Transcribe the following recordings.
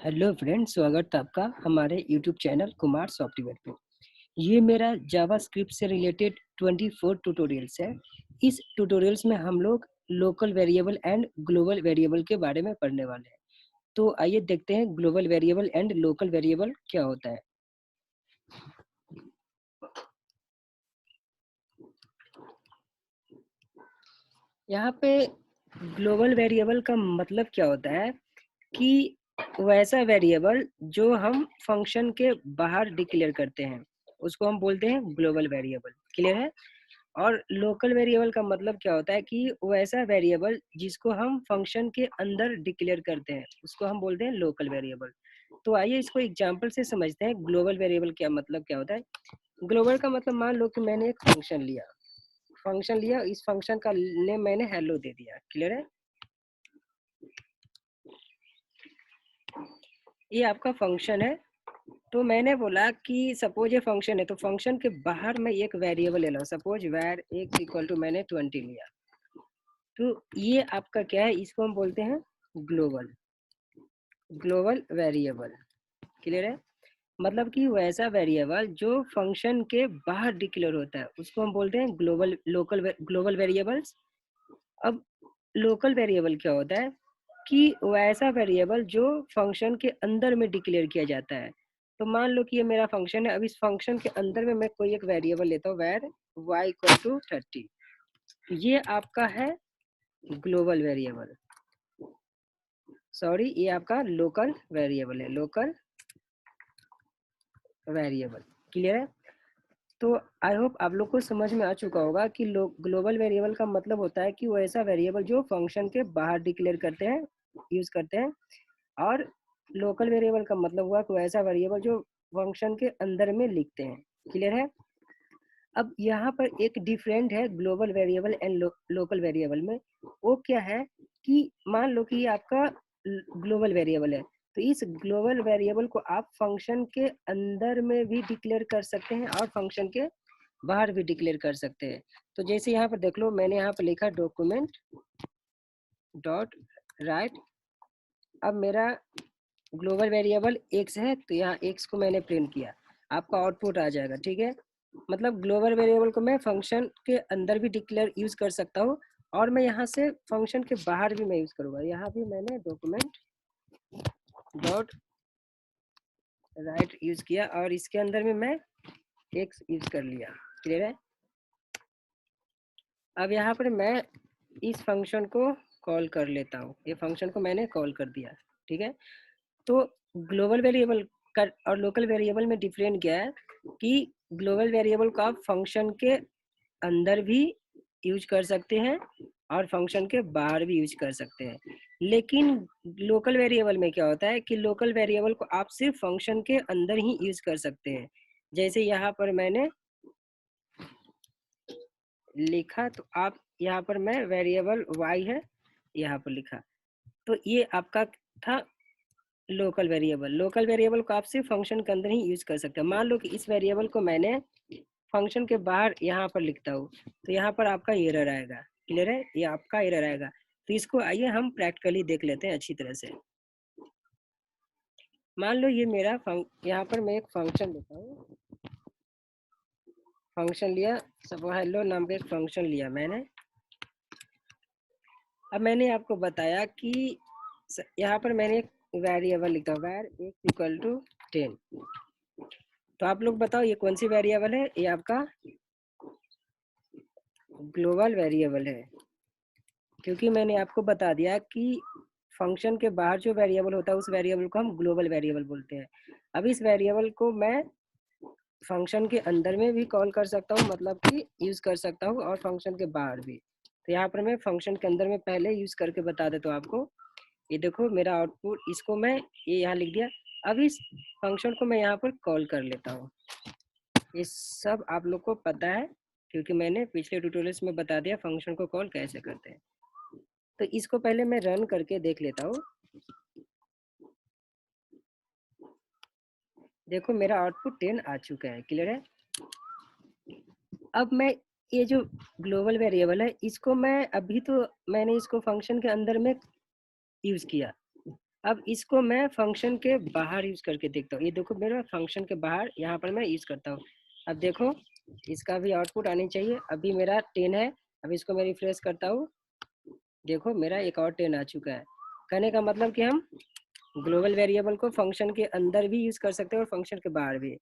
Hello friends, स्वागत है आपका हमारे यूट्यूब चैनल कुमार सॉफ्टवेयर पे। ये मेरा जावास्क्रिप्ट से रिलेटेड 24 ट्यूटोरियल्स है। इस ट्यूटोरियल्स में हम लोग local variable and global variable के बारे में पढ़ने वाले हैं। तो आइए देखते हैं global variable and local variable क्या होता है। यहाँ पे ग्लोबल वेरिएबल का मतलब क्या होता है कि वैसा वेरिएबल जो हम फंक्शन के बाहर डिक्लेयर करते हैं उसको हम बोलते हैं ग्लोबल वेरिएबल। क्लियर है? और लोकल वेरिएबल का मतलब क्या होता है कि वैसा वेरिएबल जिसको हम फंक्शन के अंदर डिक्लेयर करते हैं उसको हम बोलते हैं लोकल वेरिएबल। तो आइए इसको एग्जांपल से समझते हैं ग्लोबल वेरिएबल क्या मतलब क्या होता है। ग्लोबल का मतलब मान लो कि मैंने एक फंक्शन लिया, इस फंक्शन का नेम मैंने हेलो दे दिया। क्लियर है? ये आपका फंक्शन है। तो मैंने बोला कि सपोज ये फंक्शन है, तो फंक्शन के बाहर मैं एक वेरिएबल ले ला, suppose var x equal to मैंने 20 लिया। तो ये आपका क्या है, इसको हम बोलते हैं ग्लोबल वेरिएबल। क्लियर है? मतलब कि वैसा वेरिएबल जो फंक्शन के बाहर डिक्लेयर होता है उसको हम बोलते हैं ग्लोबल वेरिएबल्स। अब लोकल वेरिएबल क्या होता है कि वैसा वेरिएबल जो फंक्शन के अंदर में डिक्लेयर किया जाता है। तो मान लो कि ये मेरा फंक्शन है, अब इस फंक्शन के अंदर में मैं कोई एक वेरिएबल लेता हूँ वैर y इक्वल टू 30। ये आपका है ग्लोबल वेरिएबल, सॉरी ये आपका लोकल वेरिएबल है, लोकल वेरिएबल। क्लियर है? तो आई होप आप लोग को समझ में आ चुका होगा कि ग्लोबल वेरिएबल का मतलब होता है कि वो ऐसा वेरिएबल जो फंक्शन के बाहर डिक्लेयर करते हैं, यूज करते हैं। और लोकल वेरिएबल का मतलब हुआ कि वैसा वेरिएबल जो फंक्शन के अंदर में लिखते हैं। क्लियर है? अब यहाँ पर एक डिफरेंट है global variable and local variable में। वो क्या है कि मान लो कि ये आपका ग्लोबल वेरिएबल है, तो इस ग्लोबल वेरिएबल को आप फंक्शन के अंदर में भी डिक्लेयर कर सकते हैं और फंक्शन के बाहर भी डिक्लेयर कर सकते हैं। तो जैसे यहाँ पर देख लो, मैंने यहाँ पर लिखा डॉक्यूमेंट डॉट राइट। अब मेरा ग्लोबल वेरिएबल x है, तो यहाँ x को मैंने प्रिंट किया, आपका आउटपुट आ जाएगा। ठीक है? मतलब ग्लोबल वेरिएबल को मैं फंक्शन के अंदर भी डिक्लेयर यूज कर सकता हूँ और मैं यहाँ से फंक्शन के बाहर भी मैं यूज करूँगा। यहाँ भी मैंने डॉक्यूमेंट डॉट राइट यूज किया और इसके अंदर में मैं x यूज कर लिया। क्लियर है? अब यहाँ पर मैं इस फंक्शन को कॉल कर लेता हूँ, ये फंक्शन को मैंने कॉल कर दिया। ठीक है? तो ग्लोबल वेरिएबल का और लोकल वेरिएबल में डिफरेंट क्या है कि ग्लोबल वेरिएबल को आप फंक्शन के अंदर भी यूज कर सकते हैं और फंक्शन के बाहर भी यूज कर सकते हैं। लेकिन लोकल वेरिएबल में क्या होता है कि लोकल वेरिएबल को आप सिर्फ फंक्शन के अंदर ही यूज कर सकते हैं। जैसे यहाँ पर मैंने लिखा, तो आप यहाँ पर मैं वेरिएबल y है यहाँ पर लिखा, तो ये आपका था लोकल वेरिएबल को आप सिर्फ फंक्शन के अंदर ही यूज कर सकते हैं। मान लो कि इस वेरिएबल को मैंने फंक्शन के बाहर यहाँ पर लिखता हूँ, तो यहाँ पर आपका एरर आएगा। क्लियर है? ये आपका एरर आएगा। तो इसको आइए हम प्रैक्टिकली देख लेते हैं अच्छी तरह से। मान लो ये मेरा यहाँ पर मैं एक फंक्शन लेता हूँ, फंक्शन लिया, सब हेलो नाम का एक फंक्शन लिया मैंने। अब मैंने आपको बताया कि यहाँ पर मैंने एक वेरिएबल लिखता हूँ var x इक्वल टू 10। तो आप लोग बताओ ये कौन सी वेरिएबल है? ये आपका ग्लोबल वेरिएबल है, क्योंकि मैंने आपको बता दिया कि फंक्शन के बाहर जो वेरिएबल होता है उस वेरिएबल को हम ग्लोबल वेरिएबल बोलते हैं। अब इस वेरिएबल को मैं फंक्शन के अंदर में भी कॉल कर सकता हूँ, मतलब कि यूज कर सकता हूँ, और फंक्शन के बाहर भी। तो यहाँ पर मैं फंक्शन के अंदर में पहले यूज करके बता देता हूँ आपको। ये देखो मेरा आउटपुट, इसको मैं ये यहाँ लिख दिया। अब इस फंक्शन को मैं यहाँ पर कॉल कर लेता हूँ। ये सब आप लोग को पता है क्योंकि मैंने पिछले ट्यूटोरियल्स में बता दिया फंक्शन को कॉल कैसे करते हैं। तो इसको पहले मैं रन करके देख लेता हूँ। देखो मेरा आउटपुट 10 आ चुका है। क्लियर है? अब मैं ये जो ग्लोबल वेरिएबल है इसको मैं अभी तो मैंने इसको फंक्शन के अंदर में यूज किया। अब इसको मैं फंक्शन के बाहर यूज करके देखता हूँ। ये देखो मेरा फंक्शन के बाहर यहाँ पर मैं यूज करता हूँ। अब देखो इसका भी आउटपुट आनी चाहिए। अभी मेरा 10 है। अब इसको मैं रिफ्रेश करता हूँ। देखो मेरा एक और 10 आ चुका है। कहने का मतलब कि हम ग्लोबल वेरिएबल को फंक्शन के अंदर भी यूज कर सकते हैं और फंक्शन के बाहर भी।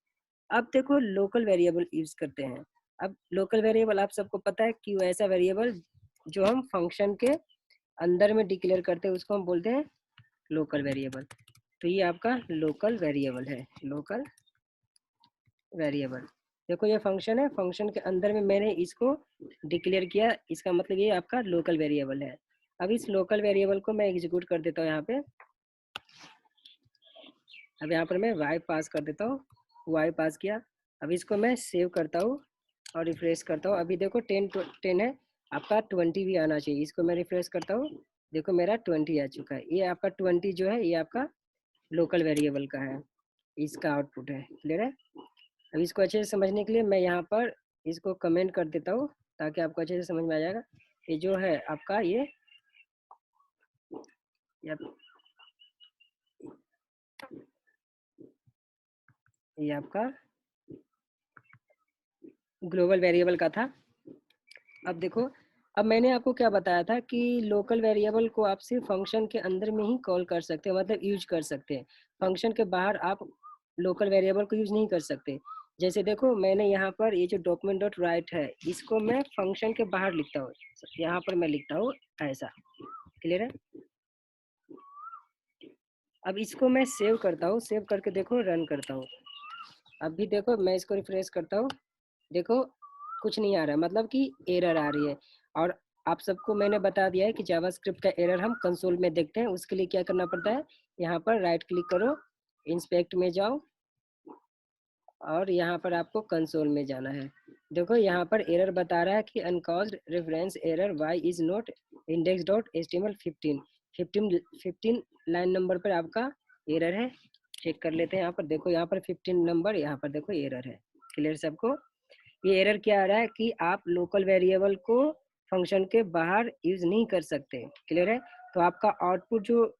अब देखो लोकल वेरिएबल यूज करते हैं। अब लोकल वेरिएबल आप सबको पता है कि वो ऐसा वेरिएबल जो हम फंक्शन के अंदर में डिक्लेयर करते हैं उसको हम बोलते हैं लोकल वेरिएबल। तो ये आपका लोकल वेरिएबल है, लोकल वेरिएबल। देखो ये फंक्शन है, फंक्शन के अंदर में मैंने इसको डिक्लेयर किया, इसका मतलब ये आपका लोकल वेरिएबल है। अब इस लोकल वेरिएबल को मैं एग्जीक्यूट कर देता हूँ यहाँ पे। अब यहाँ पर मैं y पास कर देता हूँ, y पास किया। अब इसको मैं सेव करता हूँ और रिफ्रेश करता हूँ। अभी देखो 10 है, आपका 20 भी आना चाहिए। इसको मैं रिफ्रेश करता हूँ, देखो मेरा 20 आ चुका है। ये आपका 20 जो है ये आपका लोकल वेरिएबल का है, इसका आउटपुट है। क्लियर है? अब इसको अच्छे से समझने के लिए मैं यहाँ पर इसको कमेंट कर देता हूँ ताकि आपको अच्छे से समझ में आ जाएगा। ये जो है आपका ये आपका ग्लोबल वेरिएबल का था। अब देखो, अब मैंने आपको क्या बताया था कि लोकल वेरिएबल को आप सिर्फ फंक्शन के अंदर में ही कॉल कर सकते हैं, मतलब यूज कर सकते हैं। फंक्शन के बाहर आप लोकल वेरिएबल को यूज नहीं कर सकते। जैसे देखो मैंने यहाँ पर ये जो डॉक्यूमेंट डॉट राइट है इसको मैं फंक्शन के बाहर लिखता हूँ। यहाँ पर मैं लिखता हूँ ऐसा। क्लियर है? अब इसको मैं सेव करता हूँ, सेव करके देखो रन करता हूँ। अभी देखो मैं इसको रिफ्रेश करता हूँ, देखो कुछ नहीं आ रहा है, मतलब कि एरर आ रही है। और आप सबको मैंने बता दिया है कि जावास्क्रिप्ट का एरर हम कंसोल में देखते हैं। उसके लिए क्या करना पड़ता है, यहाँ पर राइट क्लिक करो, इंस्पेक्ट में जाओ और यहाँ पर आपको कंसोल में जाना है। देखो यहाँ पर एरर बता रहा है कि uncaught reference error Y is not index dot HTML 15 line number पर आपका एरर है। चेक कर लेते हैं यहाँ पर। देखो यहाँ पर 15 नंबर, यहाँ पर देखो एरर है। क्लियर सबको? ये एरर क्या आ रहा है कि आप लोकल वेरिएबल को फंक्शन के बाहर यूज नहीं कर सकते। क्लियर है? तो आपका आउटपुट जो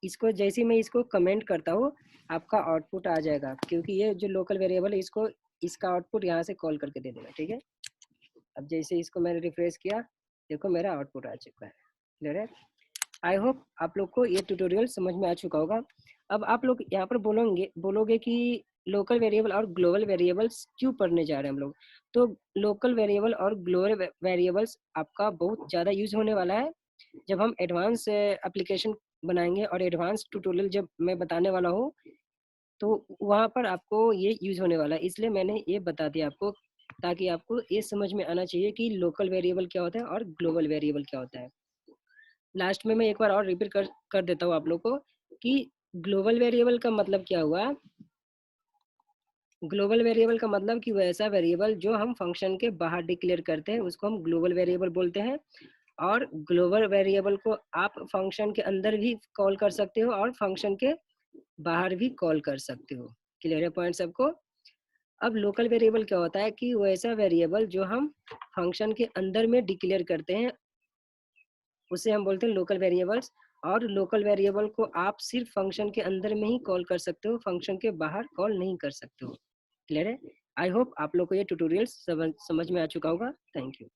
इसको जैसे मैं इसको कमेंट करता हूँ आपका आउटपुट आ जाएगा, क्योंकि ये जो लोकल वेरिएबल है इसको इसका आउटपुट यहाँ से कॉल करके दे देगा। ठीक है? अब जैसे इसको मैंने रिफ्रेश किया, देखो मेरा आउटपुट आ चुका है। क्लियर है? आई होप आप लोग को ये ट्यूटोरियल समझ में आ चुका होगा। अब आप लोग यहाँ पर बोलोगे कि लोकल वेरिएबल और ग्लोबल वेरिएबल्स क्यों पढ़ने जा रहे हैं हम लोग। तो लोकल वेरिएबल और ग्लोबल वेरिएबल्स आपका बहुत ज़्यादा यूज होने वाला है जब हम एडवांस एप्लीकेशन बनाएंगे और एडवांस ट्यूटोरियल जब मैं बताने वाला हूँ तो वहाँ पर आपको ये यूज होने वाला है। इसलिए मैंने ये बता दिया आपको, ताकि आपको ये समझ में आना चाहिए कि लोकल वेरिएबल क्या होता है और ग्लोबल वेरिएबल क्या होता है। लास्ट में मैं एक बार और रिपीट कर देता हूँ आप लोग को कि ग्लोबल वेरिएबल का मतलब क्या हुआ। ग्लोबल वेरिएबल का मतलब कि वैसा वेरिएबल जो हम फंक्शन के बाहर डिक्लेयर करते हैं उसको हम ग्लोबल वेरिएबल बोलते हैं। और ग्लोबल वेरिएबल को आप फंक्शन के अंदर भी कॉल कर सकते हो और फंक्शन के बाहर भी कॉल कर सकते हो। क्लियर है पॉइंट सबको? अब लोकल वेरिएबल क्या होता है कि वैसा वेरिएबल जो हम फंक्शन के अंदर में डिक्लेयर करते हैं उसे हम बोलते हैं लोकल वेरिएबल्स। और लोकल वेरिएबल को आप सिर्फ फंक्शन के अंदर में ही कॉल कर सकते हो, फंक्शन के बाहर कॉल नहीं कर सकते हो। क्लियर है? आई होप आप लोग को ये ट्यूटोरियल समझ में आ चुका होगा। Thank you.